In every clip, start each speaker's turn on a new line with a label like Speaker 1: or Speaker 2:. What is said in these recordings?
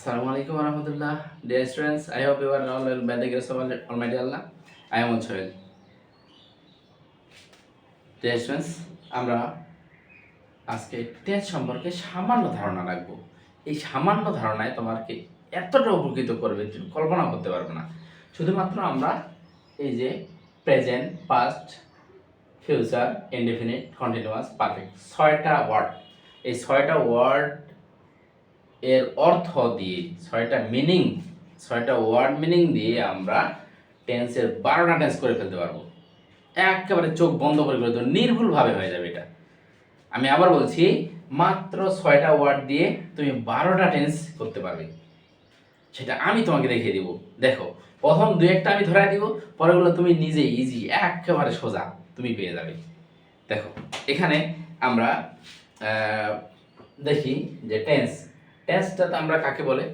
Speaker 1: Assalamualaikum warahmatullah. Dear students, I hope you are all well by the grace of Almighty Allah. I am also well. Dear students, আমরা আজকে tense সম্পর্কে সামান্য ধারণা রাখবো। এই সামান্য ধারণায় তোমাকে এতটা উপকৃত করবে তুমি কল্পনা করতে পারবে না। শুধুমাত্র আমরা এই যে present, past, future, indefinite, continuous, perfect ছয়টা ওয়ার্ড, এই ছয়টা ওয়ার্ড এর অর্থ দিয়ে ছয়টা ওয়ার্ড মিনিং দিয়ে আমরা টেন্সের 12টা টেন্স করে ফেলতে পারবো। একেবারে চোখ বন্ধ করে দেবো, নির্ভুলভাবে হয়ে যাবে এটা। আমি আবার বলছি, মাত্র 6টা ওয়ার্ড দিয়ে তুমি 12টা টেন্স করতে পারবে। সেটা আমি তোমাকে দেখিয়ে দিব। দেখো, প্রথম 2-1টা আমি ধরাই দিব, পরেগুলো তুমি নিজে ইজি একেবারে সোজা তুমি পেয়ে যাবে। দেখো, এখানে আমরা দেখি যে টেন্সটা আমরা কাকে বলে?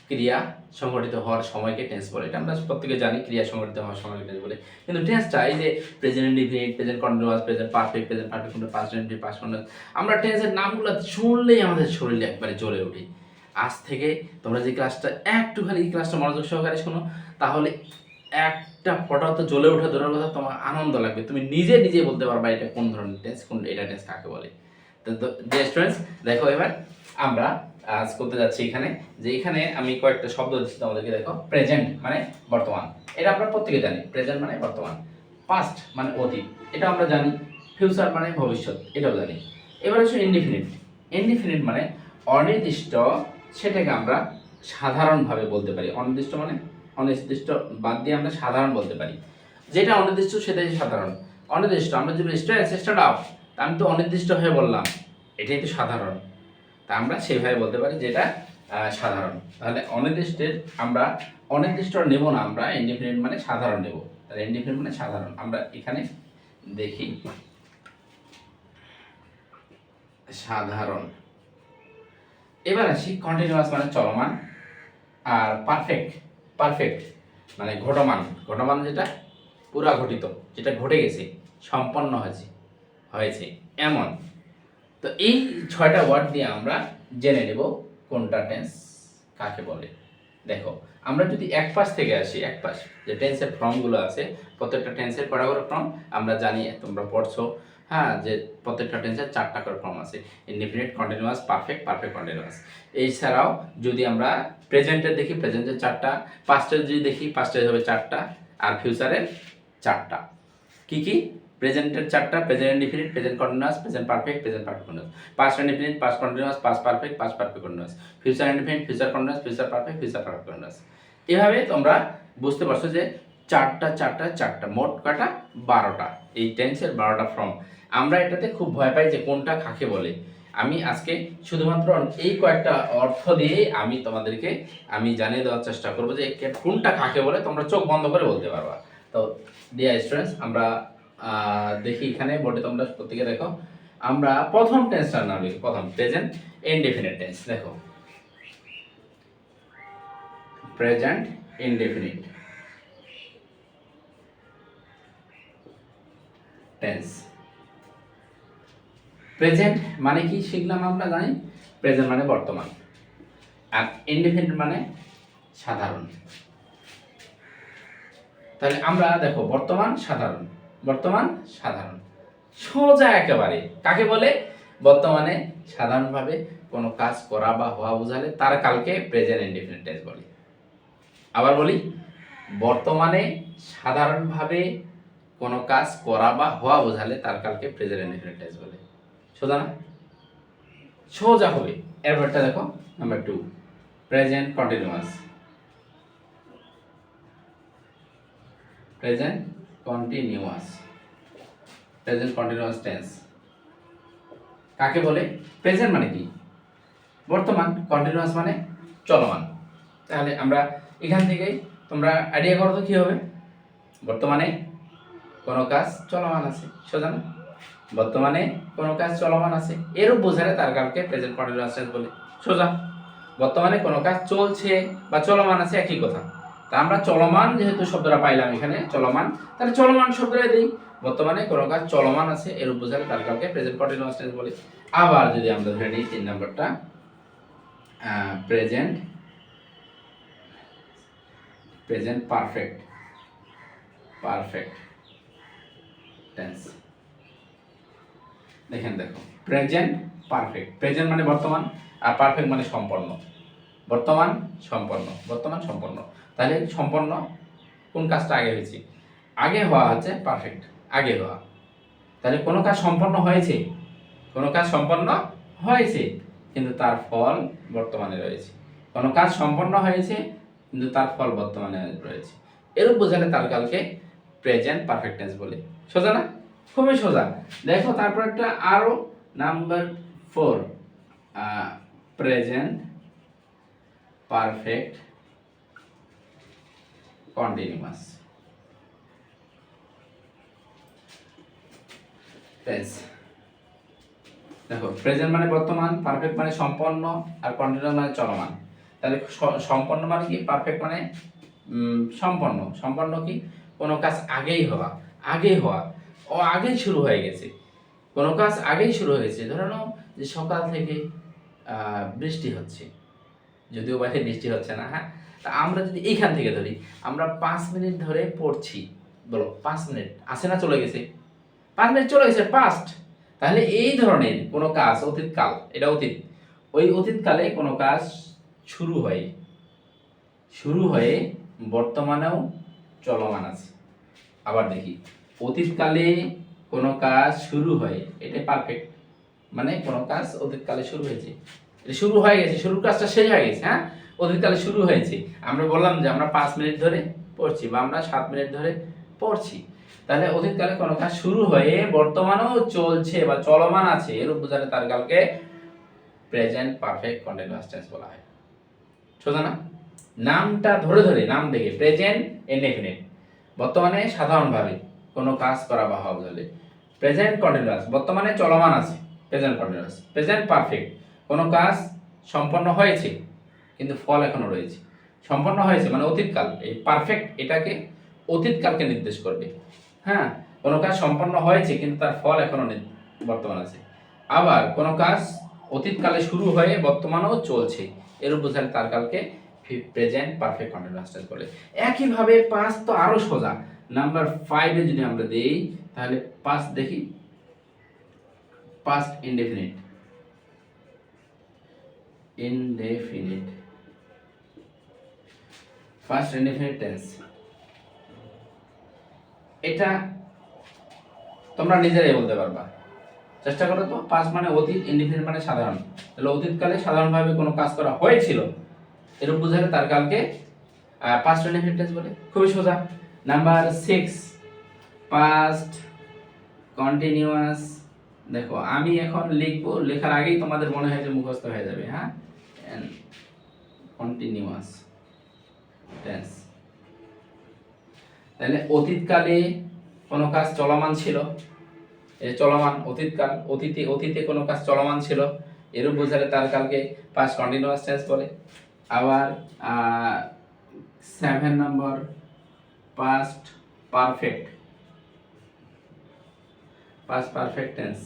Speaker 1: ক্রিয়া সংঘটিত হওয়ার সময়কে টেন্স বলে। এটা আমরা প্রত্যেকে জানি, ক্রিয়া সংঘটিত হওয়ার সময়কে টেন্স বলে। কিন্তু টেন্সটা এই যে present indefinite, present continuous, present perfect continuous, past indefinite, past continuous, আমরা টেন্সের নামগুলো শুনলেই আমাদের শরীরে একবারে জ্বলে ওঠে। আজ থেকে তোমরা যে ক্লাসটা একটুখানি এই ক্লাসটা মনোযোগ সহকারে শোনো, তাহলে একটা ফটো তো জ্বলে ওঠা দূরের কথা, তোমার আনন্দ লাগবে। তুমি নিজে বলতে পারবা এটা কোন ধরনের টেন্স, এটা টেন্স কাকে বলে। তো স্টুডেন্টস, দেখো এবার আমরা আজ করতে যাচ্ছি এখানে আমি কয়েকটা শব্দ দিচ্ছি তোমাদেরকে। দেখো, প্রেজেন্ট মানে বর্তমান, এটা আমরা প্রত্যেকে জানি। প্রেজেন্ট মানে বর্তমান। পাস্ট মানে অতীত, এটা আমরা জানি। ফিউচার মানে ভবিষ্যৎ, এটাও জানি। এবার হচ্ছে ইনডিফিনিট মানে অনির্দিষ্ট, সেটাকে আমরা সাধারণভাবে বলতে পারি। অনির্দিষ্ট বাদ দিয়ে আমরা সাধারণ বলতে পারি। যেটা অনির্দিষ্ট সেটাই সাধারণ। অনির্দিষ্ট আমরা যদি স্টার্ট আপ, আমি তো অনির্দিষ্ট হয়ে বললাম, এটাই তো সাধারণ। তা আমরা সেভাবে বলতে পারি যেটা সাধারণ। তাহলে আমরা অনির্দিষ্ট নেব না, আমরা ইনডিফিনিট মানে সাধারণ নেব। তাহলে ইনডিফিনিট মানে সাধারণ। আমরা এখানে দেখি সাধারণ। এবার আসি কন্টিনিউয়াস মানে চলমান, আর পারফেক্ট মানে ঘটমান যেটা পুরা ঘটিত, যেটা ঘটে গেছে, সম্পন্ন হয়েছে এমন। তো এই 6টা ওয়ার্ড দিয়ে আমরা জেনে নেব কোনটা টেন্স কাকে বলে। দেখো, আমরা যদি এক পাশ থেকে আসি, যে টেন্সের ফর্মগুলো আছে, প্রত্যেকটা টেন্সের কটা করে ফর্ম আমরা জানি, তোমরা পড়ছো, হ্যাঁ, যে প্রত্যেকটা টেন্সের 4টা করে ফর্ম আছে। Indefinite, continuous, perfect continuous. এছাড়াও যদি আমরা প্রেজেন্টের দেখি, প্রেজেন্টের 4টা, পাস্টের যদি দেখি, পাস্টের হবে 4টা, আর ফিউচারের 4টা। কি প্রেজেন্টের 4টা, present indefinite, present continuous, present perfect continuous, past indefinite, past continuous, past perfect continuous, future indefinite, future continuous, future perfect continuous. এভাবে তোমরা বুঝতে পারছো যে 4টা মোট কাটা 12টা, এই টেন্সের 12টা ফর্ম। আমরা এটাতে খুব ভয় পাই যে কোনটা কাকে বলে। আমি আজকে শুধুমাত্র এই কয়েকটা অর্থ দিয়ে আমি তোমাদেরকে জানিয়ে দেওয়ার চেষ্টা করবো যে কোনটা কাকে বলে, তোমরা চোখ বন্ধ করে বলতে পারবা। তো ডিয়ার স্টুডেন্টস, আমরা দেখি এখানে বোর্ডে তোমরা প্রত্যেকে দেখো, আমরা প্রথম টেন্সটার নাম লিখি। প্রথম প্রেজেন্ট ইনডেফিনিট টেন্স। দেখো, প্রেজেন্ট ইনডেফিনিট টেন্স। প্রেজেন্ট মানে কি শিখলাম, আমরা জানি প্রেজেন্ট মানে বর্তমান, আর ইনডেফিনিট মানে সাধারণ। তাহলে আমরা দেখো, বর্তমান সাধারণ সোজা একেবারে কাকে বলে? বর্তমানে সাধারণভাবে কোনো কাজ করা বা হওয়া বোঝালে তার কালকে প্রেজেন্ট ইনডেফিনিট টেন্স বলে। আবার বলি, বর্তমানে সাধারণভাবে কোনো কাজ করা বা হওয়া বোঝালে তার কালকে প্রেজেন্ট ইনডেফিনিট টেন্স বলে। সোজা না? সোজা হবে। এরপরটা দেখো, নাম্বার 2, প্রেজেন্ট কন্টিনিউয়াস টেন্স কাকে বলে? প্রেজেন্ট মানে কি? বর্তমান। কন্টিনিউয়াস মানে চলমান। তাহলে আমরা এখান থেকে তোমরা আইডিয়া করো তো কি হবে? বর্তমানে কোনো কাজ চলমান আছে, সোজা না? বর্তমানে কোনো কাজ চলমান আছে, এরূপ বোঝালে তার কালকে প্রেজেন্ট কন্টিনিউয়াস টেন্স বলে। সোজা। বর্তমানে কোনো কাজ চলছে বা চলমান আছে, একই কথা। তা আমরা চলমান যেহেতু শব্দটা পাইলাম এখানে, চলমান, তাহলে চলমান শব্দটা দিই। বর্তমানে কোনো কাজ চলমান আছে, এরূপ বোঝালে তার কালকে প্রেজেন্ট কন্টিনিউয়াস টেন্স বলে। আবার যদি আমরা ধরে নিই 3 নম্বরটা, প্রেজেন্ট প্রেজেন্ট পারফেক্ট টেন্স। দেখো প্রেজেন্ট পারফেক্ট, প্রেজেন্ট মানে বর্তমান, আর পারফেক্ট মানে সম্পন্ন। বর্তমান সম্পন্ন। তাহলে সম্পন্ন কোন কাজটা আগে হয়েছে? আগে হওয়া হচ্ছে পারফেক্ট, আগে হওয়া। তাহলে কোনো কাজ সম্পন্ন হয়েছে, কিন্তু তার ফল বর্তমানে রয়েছে। কোনো কাজ সম্পন্ন হয়েছে কিন্তু তার ফল বর্তমানে রয়েছে, এরূপ বোঝালে তার কালকে প্রেজেন্ট পারফেক্ট টেন্স বলে। সোজা না? খুবই সোজা। দেখো তারপর একটা আরো number 4, present perfect continuous tense. দেখো প্রেজেন্ট মানে বর্তমান, পারফেক্ট মানে সম্পন্ন, আর কন্টিনিউয়াস মানে চলমান। তাহলে সম্পন্ন মানে কি? পারফেক্ট মানে সম্পন্ন কি? কোনো কাজ আগেই হওয়া, আগেই শুরু হয়ে গেছে। কোনো কাজ আগেই শুরু হয়েছে। ধরে নাও যে সকাল থেকে বৃষ্টি হচ্ছে, যদিও বাইরে বৃষ্টি হচ্ছে না, হ্যাঁ, তা আমরা যদি এইখান থেকে ধরি, আমরা 5 মিনিট ধরে পড়ছি, বলো 5 মিনিট আসে না? চলে গেছে 5 মিনিট, চলে গেছে পাস্ট। তাহলে এই ধরনের কোনো কাজ অতীতকাল, এটা অতীত, ওই অতীতকালে কোনো কাজ শুরু হয়ে বর্তমানেও চলমান আছে। আবার দেখি, অতীতকালে কোনো কাজ শুরু হয়, এটা পারফেক্ট, মানে কোনো কাজ অতীতকালে শুরু হয়েছে, এটা শুরু হয়ে গেছে, শুরুর কাজটা শেষ হয়ে গেছে, হ্যাঁ, অতীতকালে শুরু হয়েছে। আমরা বললাম যে আমরা 5 মিনিট ধরে পড়ছি, বা আমরা 7 মিনিট ধরে পড়ছি। তাহলে অতীতকালে কোনো কাজ শুরু হয়ে বর্তমানেও চলছে বা চলমান আছে, এরূপ বোঝালে তার কালকে প্রেজেন্ট পারফেক্ট কন্টিনিউয়াস টেন্স বলা হয়। সোজা না? নামটা ধরে নাম দেখে, প্রেজেন্ট ইনডেফিনিট, বর্তমানে সাধারণভাবে কোনো কাজ করা বা হওয়া বোঝালে। প্রেজেন্ট কন্টিনিউয়াস, বর্তমানে চলমান আছে, প্রেজেন্ট কন্টিনিউয়াস। প্রেজেন্ট পারফেক্ট, কোনো কাজ সম্পন্ন হয়েছে কিন্তু ফল এখনো রয়েছে। সম্পন্ন হয়েছে মানে অতীতকাল, এই পারফেক্ট এটাকে অতীতকালকে নির্দেশ করবে। হ্যাঁ, কোনো কাজ সম্পন্ন হয়েছে কিন্তু তার ফল এখনো বর্তমান আছে। আবার কোনো কাজ অতীতকালে শুরু হয়ে বর্তমানেও চলছে, এরূপ বোঝালে তার কালকে প্রেজেন্ট পারফেক্ট কন্টিনিউয়াস টেন্স বলে। একইভাবে পাস্ট তো আরো সোজা। নাম্বার 5 এ যদি আমরা দেই, তাহলে পাস্ট দেখি, past indefinite first indefinite tense. এটা তোমরা নিজেরাই বলতে পারবা, চেষ্টা করো তো। পাস্ট মানে অতীত, ইনডেফিনিট মানে সাধারণ। তাহলে অতীতকালে সাধারণভাবে কোনো কাজ করা হয়েছিল, এরূপ বোঝালে তার কালকে পাস্ট ইনডেফিনিট টেন্স বলে। খুবই সোজা। Number 6, past continuous. দেখো আমি এখন লিখবো, লেখার আগেই তোমাদের মনে হয় যে মুখস্থ হয়ে যাবে, হ্যাঁ। কন্টিনিউয়াস টেন্স, তাহলে অতীতকালে কোনো কাজ চলমান ছিল, এই চলমান অতীতকাল, অতীতে কোনো কাজ চলমান ছিল, এরূপ বোঝালে তার কালকে পাস্ট কন্টিনিউয়াস টেন্স বলে। আবার 7 নম্বর, পাস্ট পারফেক্ট টেন্স।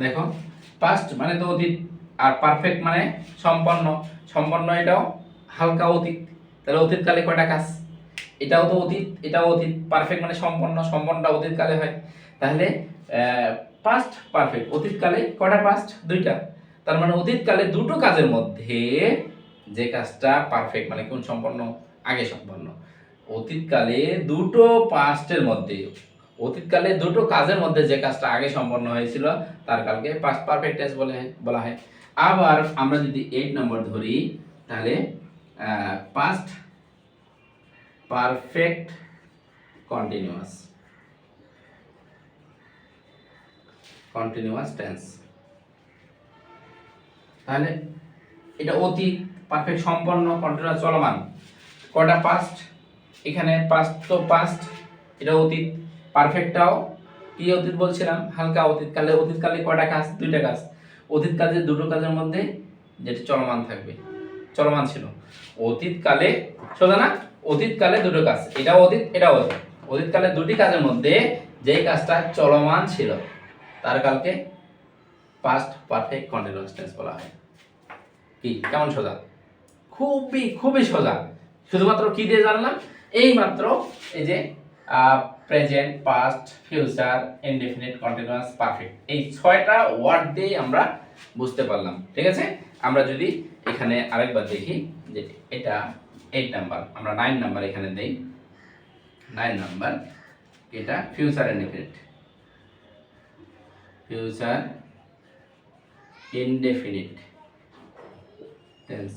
Speaker 1: দেখো পাস্ট মানে তো অতীত, আর পারফেক্ট মানে সম্পন্ন, এটাও হালকা অতীত। তাহলে অতীতকালে কয়টা কাজ? এটাও তো অতীত, এটাও অতীত। পারফেক্ট মানে সম্পন্নটা অতীতকালে হয়। তাহলে পাস্ট পারফেক্ট, অতীতকালে কয়টা পাস্ট? 2টা। তার মানে অতীতকালে দুটো কাজের মধ্যে যে কাজটা পারফেক্ট, মানে কোন সম্পন্ন? আগে সম্পন্ন। অতীতকালে দুটো পাস্টের মধ্যে, অতীতকালে দুটো কাজের মধ্যে যে কাজটা আগে সম্পন্ন হয়েছিল তার কালকে পাস্ট পারফেক্ট টেন্স বলা হয়। আবার আমরা যদি 8 নম্বর ধরি, তাহলে পাস্ট পারফেক্ট কন্টিনিউয়াস টেন্স। তাহলে এটা অতীত, পারফেক্ট সম্পন্ন, কন্টিনিউয়াস চলমান। কয়টা পাস্ট? এখানে পাস্ট তো পাস্ট, এটা অতীত। পারফেক্টটাও কি অতীত বলছিলাম? হালকা অতীতকালে। অতীতকালে কয়টা কাজ? 2টা কাজ। অতীতকালে দুটো কাজের মধ্যে যেটা চলমান থাকবে, চলমান ছিল অতীতকালে। সোজা না? অতীতকালে দুটো কাজ, এটাও অতীত, এটাও অতীত। অতীতকালে দুটি কাজের মধ্যে যেই কাজটা চলমান ছিল তার কালকে পাস্ট পারফেক্ট কন্টিনিউয়াস টেন্স বলা হয়। কি কেমন সোজা? খুবই সোজা। শুধুমাত্র কি দিয়ে জানলাম? এই মাত্র এই যে present, past, future, indefinite, continuous, perfect, এই 6টা ওয়ার্ড দিয়ে আমরা বুঝতে পারলাম। ঠিক আছে, আমরা যদি এখানে আরেকবার দেখি যে এটা 8 নাম্বার, আমরা 9 নাম্বার এখানে দেই। 9 নাম্বার এটা future indefinite, future indefinite tense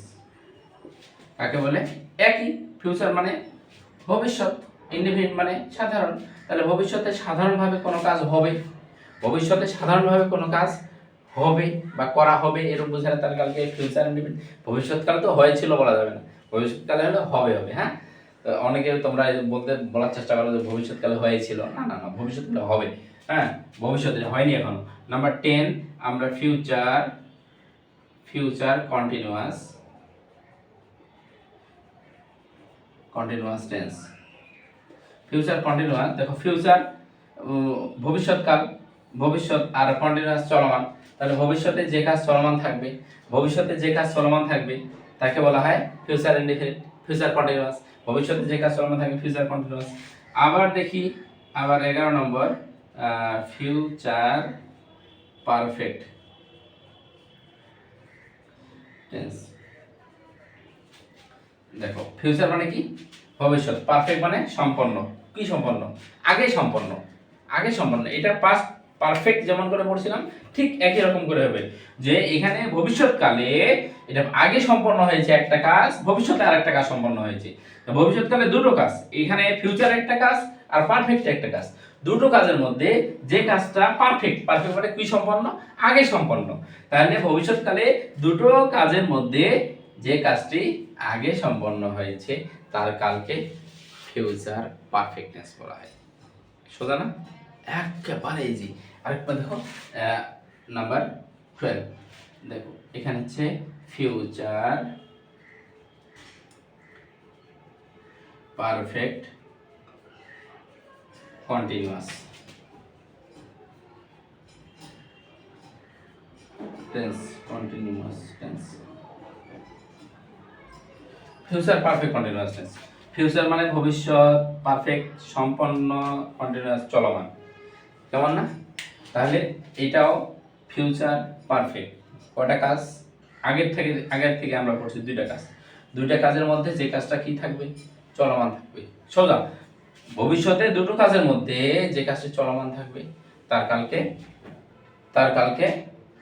Speaker 1: কাকে বলে? একই, ফিউচার মানে ভবিষ্যৎ, ইনডেফিনিট মানে সাধারণ। তাহলে ভবিষ্যতে সাধারণভাবে কোনো কাজ হবে, ভবিষ্যতে সাধারণভাবে কোনো কাজ হবে বা করা হবে এরকম বোঝালে তার কালকে ফিউচার ইনডেফিনিট। ভবিষ্যৎকাল তো হয়েছিল বলা যাবে না, ভবিষ্যৎকালে হলে হবে হবে। হ্যাঁ, তো অনেকে তোমরা বলার চেষ্টা করো যে ভবিষ্যৎকালে হয়েছিল, না না না, ভবিষ্যৎকালে হবে। হ্যাঁ, ভবিষ্যতে হয়নি এখনো। নাম্বার 10 আমরা future, future continuous, continuous tense. Future continuous, দেখো ফিউচার ভবিষ্যৎকাল, ভবিষ্যৎ, আর কন্টিনিউয়াস চলমান। তাহলে ভবিষ্যতে যে কাজ চলমান থাকবে, ভবিষ্যতে যে কাজ চলমান থাকবে তাকে বলা হয় ফিউচার ইনডেফিনিট, ফিউচার কন্টিনিউয়াস। ভবিষ্যতে যে কাজ চলমান থাকবে ফিউচার কন্টিনিউয়াস। আবার দেখি, আবার 11 নম্বর ফিউচার পারফেক্ট টেন্স। দেখো ফিউচার মানে কি? ভবিষ্যৎ। পারফেক্ট মানে সম্পন্ন। কি সম্পন্ন? আগে সম্পন্ন, আগে সম্পন্ন। এটা পাস্ট পারফেক্ট যেমন করে পড়ছিলাম ঠিক একই রকম করে হবে, যে এখানে ভবিষ্যৎকালে এটা আগে সম্পন্ন হয়েছে একটা কাজ, ভবিষ্যতে আরেকটা কাজ সম্পন্ন হয়েছে। ভবিষ্যৎকালে দুটো কাজ, এখানে ফিউচার একটা কাজ আর পারফেক্ট একটা কাজ। দুটো কাজের মধ্যে যে কাজটা পারফেক্ট, পারফেক্ট মানে কি সম্পন্ন? আগে সম্পন্ন। তাহলে ভবিষ্যৎকালে দুটো কাজের মধ্যে যে কাজটি আগে সম্পন্ন হয়েছে তার কালকে ফিউচার পারফেক্টনেস বলা হয়। সোজা না? একেবারে ইজি। আরেকবার দেখো নাম্বার 12, দেখো এখানে হচ্ছে future perfect continuous tense, continuous tense, future perfect continuous tense. Future মানে ভবিষ্যৎ, পারফেক্ট সম্পন্ন, কন্টিনিউয়াস চলমান। কেমন না? তাহলে এটাও ফিউচার পারফেক্ট। কয়টা কাজ? আগের থেকে আমরা করছি দুইটা কাজ। দুইটা কাজের মধ্যে যে কাজটা কি থাকবে? চলমান থাকবে। সোজা, ভবিষ্যতে দুটো কাজের মধ্যে যে কাজটি চলমান থাকবে তার কালকে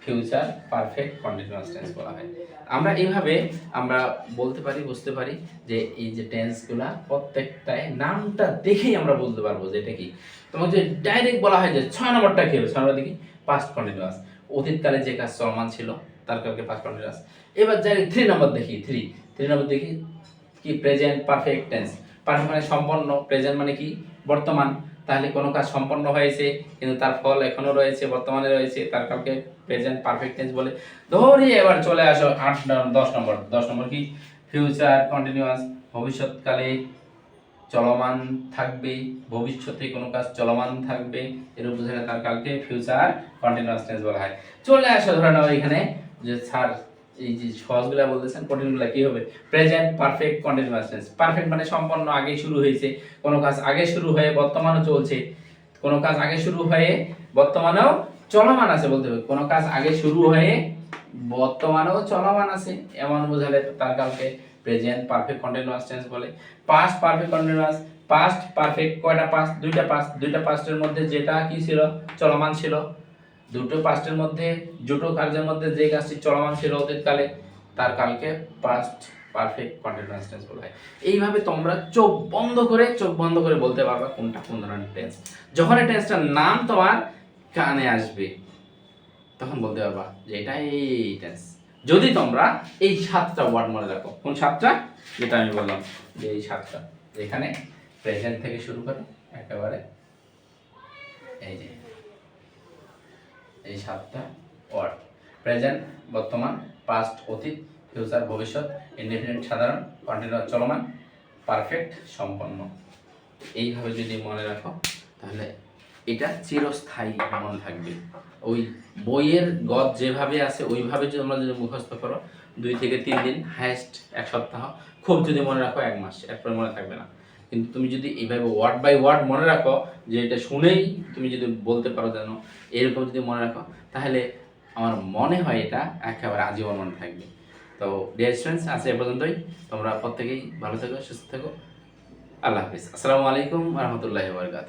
Speaker 1: ফিউচার পারফেক্ট কন্টিনিউয়াস টেন্স বলা হয়। আমরা এইভাবে আমরা বলতে পারি, বুঝতে পারি যে এই যে টেন্সগুলা প্রত্যেকটায় নামটা দেখেই আমরা বলতে পারবো যে এটা কি। তোমাকে যে ডাইরেক্ট বলা হয় যে 6 নম্বরটা কি হবে, 6 নম্বর দেখি পাস্ট কন্টিনিউয়াস, অতীতকালে যে কাজ চলমান ছিল তার কালকে পাস্ট কন্টিনিউয়াস। এবার যাই 3 নম্বর দেখি, 3 নম্বর দেখি কি প্রেজেন্ট পারফেক্ট টেন্স। পারফেক্ট মানে সম্পন্ন, প্রেজেন্ট মানে কি বর্তমান। তাহলে কোনো কাজ সম্পন্ন হয়েছে কিন্তু তার ফল এখনো রয়েছে, বর্তমানে রয়েছে, তার কালকে প্রেজেন্ট পারফেক্ট টেন্স বলে। ধরি এবার চলে আসো 10 নম্বর। 10 নম্বর কি ফিউচার কন্টিনিউয়াস, ভবিষ্যৎকালে চলমান থাকবে, ভবিষ্যতে কোনো কাজ চলমান থাকবে এরূপ বোঝালে তার কালকে ফিউচার কন্টিনিউয়াস টেন্স বলা হয়। চলে আসো ধরে নাও এখানে যে স্যার এই যে সহজগুলা বলতেছেন, কঠিনগুলা কি হবে? Present perfect continuous tense. Perfect মানে সম্পন্ন, আগে শুরু হয়েছে, কোনো কাজ আগে শুরু হয়ে বর্তমানে চলছে, কোনো কাজ আগে শুরু হয়ে বর্তমানেও চলমান আছে বলতে হবে। কোনো কাজ আগে শুরু হয়ে বর্তমানেও চলমান আছে এমন বোঝালে তার কালকে প্রেজেন্ট পারফেক্ট কন্টিনিউয়াস টেন্স বলে। Past perfect continuous, past perfect কয়টা পাস্ট? দুইটা পাস্টের মধ্যে যেটা কি ছিল? চলমান ছিল। দুটো পাস্টের মধ্যে, দুটো কাজের মধ্যে যে কাজটি চলমান ছিল অতীতকালে তার কালকে পাস্ট পারফেক্ট কন্টিনিউয়াস টেন্স বলা হয়। এইভাবে তোমরা চোখ বন্ধ করে বলতে পারবা কোনটা কোন ধরনের টেন্স। যখন এই টেন্সটার নাম তোমার কানে আসবে তখন বলতে পারবা যে এটা এই টেন্স। যদি তোমরা এই 7টা ওয়ার্ড মনে রাখো। কোন 7টা? যেটা আমি বললাম যে এই 7টা, এখানে প্রেজেন্ট থেকে শুরু করে একেবারে এই যে এই 7টা ওয়ার্ড: প্রেজেন্ট বর্তমান, পাস্ট অতীত, ফিউচার ভবিষ্যৎ, ইনডেফিনিট সাধারণ, কন্টিনিউয়াস চলমান, পারফেক্ট সম্পন্ন। এইভাবে যদি মনে রাখো তাহলে এটা চিরস্থায়ী মনে থাকবে। ওই বইয়ের গদ যেভাবে আছে ওইভাবে যদি তোমরা যদি মুখস্থ করো 2 থেকে 3 দিন, হায়েস্ট 1 সপ্তাহ, খুব যদি মনে রাখো 1 মাস, এরপরে মনে থাকবে না। কিন্তু তুমি যদি এইভাবে ওয়ার্ড বাই ওয়ার্ড মনে রাখো, যে এটা শুনেই তুমি যদি বলতে পারো যেন, এরকম যদি মনে রাখো, তাহলে আমার মনে হয় এটা একেবারে আজীবন মনে থাকবে। তো ডিয়ার স্টুডেন্টস, আজ এ পর্যন্তই। তোমরা প্রত্যেকেই ভালো থেকো, সুস্থ থেকো। আল্লাহ হাফিজ। আসসালামু আলাইকুম ওয়া রাহমাতুল্লাহি ওয়া বারাকাতুহু।